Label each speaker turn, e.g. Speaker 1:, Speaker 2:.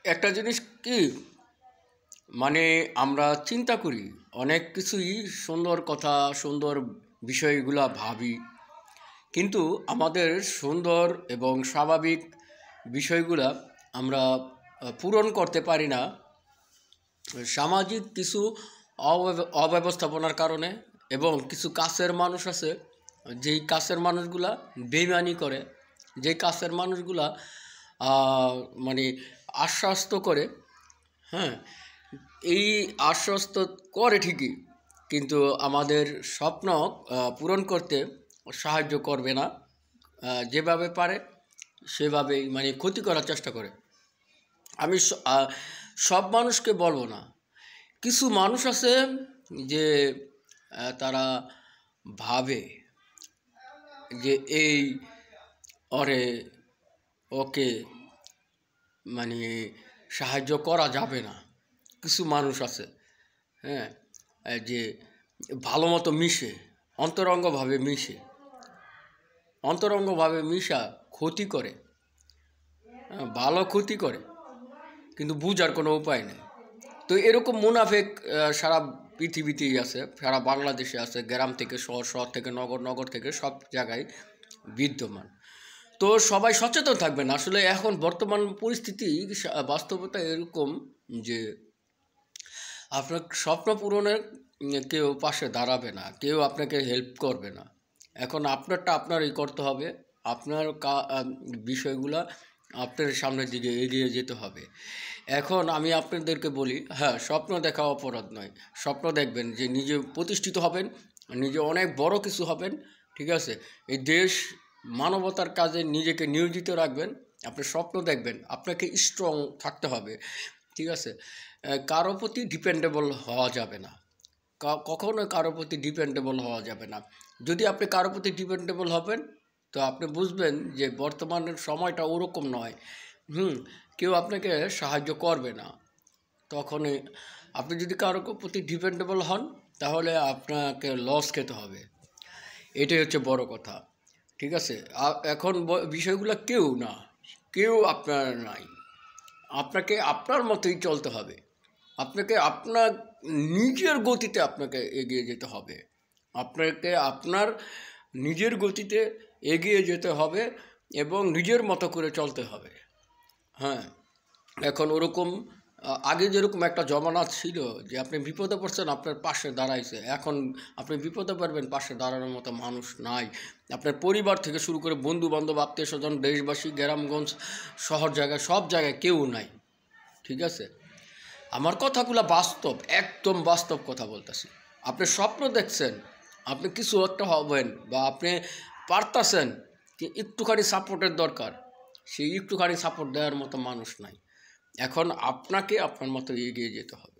Speaker 1: একটা জিনিস কি, মানে আমরা চিন্তা করি অনেক কিছুই, সুন্দর কথা, সুন্দর বিষয়গুলা ভাবি, কিন্তু আমাদের সুন্দর এবং স্বাভাবিক বিষয়গুলা আমরা পূরণ করতে পারি না সামাজিক কিছু অব্যবস্থাপনার কারণে। এবং কিছু কাছের মানুষ আছে, যেই কাছের মানুষগুলা বেইমানি করে, যেই কাছের মানুষগুলা মানে আশ্বস্ত করে। হ্যাঁ, এই আশ্বস্ত করে ঠিকই, কিন্তু আমাদের স্বপ্ন পূরণ করতে সাহায্য করবে না। যেভাবে পারে সেভাবেই মানে ক্ষতি করার চেষ্টা করে। আমি সব মানুষকে বলবো না, কিছু মানুষ আছে যে তারা ভাবে যে এই ওরে ওকে মানে সাহায্য করা যাবে না। কিছু মানুষ আছে, হ্যাঁ, যে ভালো মতো মিশে, অন্তরঙ্গভাবে মিশা ক্ষতি করে, ভালো ক্ষতি করে, কিন্তু বুঝার কোনো উপায় নেই। তো এরকম মুনাফেক সারা পৃথিবীতেই আছে, সারা বাংলাদেশে আছে, গ্রাম থেকে শহর, শহর থেকে নগর, নগর থেকে সব জায়গায় বিদ্যমান। তো সবাই সচেতন থাকবেন। আসলে এখন বর্তমান পরিস্থিতি, বাস্তবতা এরকম যে আপনার স্বপ্ন পূরণের কেউ পাশে দাঁড়াবে না, কেউ আপনাকে হেল্প করবে না। এখন আপনারটা আপনারই করতে হবে। আপনার বিষয়গুলা আপনার সামনের দিকে এগিয়ে যেতে হবে। এখন আমি আপনাদেরকে বলি, হ্যাঁ, স্বপ্ন দেখা অপরাধ নয়। স্বপ্ন দেখবেন যে নিজে প্রতিষ্ঠিত হবেন, নিজে অনেক বড় কিছু হবেন, ঠিক আছে? এই দেশ মানবতার কাজে নিজেকে নিয়োজিত রাখবেন। আপনি স্বপ্ন দেখবেন, আপনাকে স্ট্রং থাকতে হবে, ঠিক আছে? কারো প্রতি ডিপেন্ডেবল হওয়া যাবে না, কখনো কারো প্রতি ডিপেন্ডেবল হওয়া যাবে না। যদি আপনি কারো প্রতি ডিপেন্ডেবল হবেন, তো আপনি বুঝবেন যে বর্তমানের সময়টা ওরকম নয়। কেউ আপনাকে সাহায্য করবে না। তখনই আপনি যদি কারো প্রতি ডিপেন্ডেবল হন, তাহলে আপনাকে লস খেতে হবে। এটাই হচ্ছে বড় কথা, ঠিক আছে? এখন বিষয়গুলো কেউ আপনার নাই। আপনাকে আপনার মতোই চলতে হবে। আপনাকে আপনার নিজের গতিতে আপনাকে এগিয়ে যেতে হবে। আপনাকে আপনার নিজের গতিতে এগিয়ে যেতে হবে এবং নিজের মতো করে চলতে হবে। হ্যাঁ, এখন ওরকম আগে যেরকম একটা জমানা ছিল যে আপনি বিপদে পড়ছেন, আপনার পাশে দাঁড়াইছে। এখন আপনি বিপদে পড়বেন, পাশে দাঁড়ানোর মতো মানুষ নাই। আপনার পরিবার থেকে শুরু করে বন্ধু বান্ধব, আত্মীয় স্বজন, দেশবাসী, গ্রামগঞ্জ, শহর জায়গায়, সব জায়গায় কেউ নাই, ঠিক আছে? আমার কথাগুলো বাস্তব, একদম বাস্তব কথা বলতেছি। আপনি স্বপ্ন দেখছেন, আপনি কিছু একটা হবেন, বা আপনি পারতাছেন, যে একটুখানি সাপোর্টের দরকার, সেই একটুখানি সাপোর্ট দেওয়ার মতো মানুষ নাই। এখন আপনাকে আপনার মতো এগিয়ে যেতে হবে।